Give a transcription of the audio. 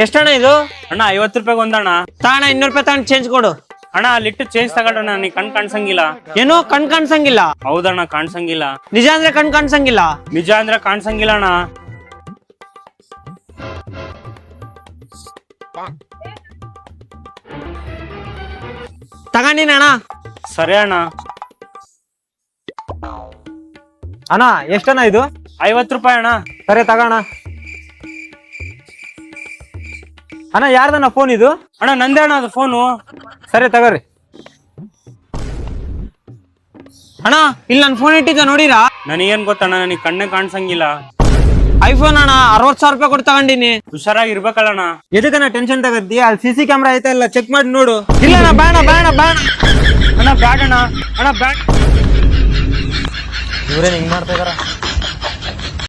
ಎಷ್ಟಣ್ಣ ಇದು? ಅಣ್ಣ 50 ರೂಪಾಯಿಗೆ ಒಂದಣ್ಣ. ತಾಣ 200 ರೂಪಾಯಿ ತಗೊಂಡು ಚೇಂಜ್ ಕೊಡು. ಅಣ್ಣ ಅಲ್ಲಿಟ್ಟು ಚೇಂಜ್ ತಗೊಳ್ಳೋಣ, ನೀ ಕಣ್ ಕಾಣ್ಸಂಗಿಲ್ಲ. ಏನೋ ಕಣ್ ಕಾಣ್ಸಂಗಿಲ್ಲ? ಹೌದಣ್ಣ, ಕಾಣ್ಸಂಗಿಲ್ಲ. ನಿಜ ಅಂದ್ರೆ ಕಣ್ ಕಾಣ್ಸಂಗಿಲ್ಲ? ನಿಜ ಅಂದ್ರೆ ಕಾಣ್ಸಂಗಿಲ್ಲ ಅಣ್ಣ. ತಗೊಂಡಿನ ಅಣ್ಣ. ಸರಿ ಅಣ್ಣ. ಅಣ್ಣ ಎಷ್ಟಣ್ಣ ಇದು? 50 ರೂಪಾಯಿ ಅಣ್ಣ. ಸರಿ ತಗೋಣ. ಅಣ್ಣ ಯಾರ್ದಣ್ಣ ಫೋನ್ ಇದು? ಅಣ್ಣ ನಂದೇ ಅಣ್ಣ ಅದು ಫೋನು. ಸರಿ ತಗೋರಿ. ಅಣ್ಣ ಇಲ್ಲಿ ನನ್ ಫೋನ್ ಇಟ್ಟಿದ್ದ ನೋಡಿರಾ? ನನಗೇನ್ ಗೊತ್ತಣ್ಣ, ನನಗೆ ಕಣ್ಣೇ ಕಾಣ್ಸಂಗಿಲ್ಲ. ಐಫೋನ್ ಅಣ್ಣ 60,000 ರೂಪಾಯಿ ಕೊಟ್ಟು ತಗೊಂಡಿನಿ. ಹುಷಾರಾಗಿರ್ಬೇಕಲ್ಲಣ್ಣ. ಎದಕ್ಕಣ್ಣ ಟೆನ್ಷನ್ ತಗದ್ದಿ? ಅಲ್ಲಿ CC ಕ್ಯಾಮ್ರಾ ಐತಾ ಇಲ್ಲ, ಚೆಕ್ ಮಾಡಿ ನೋಡು. ಇಲ್ಲ ಅಣ್ಣ, ಬೇಡ ಬೇಡ ಬೇಡ ಅಣ್ಣ ಬ್ಯಾಡ ಅಣ್ಣ. ಅಣ್ಣ ಬ್ಯಾಡ. ಇವ್ರೇನ್ ಹಿಂಗ್ ಮಾಡ್ತಾ ಇದಾರ?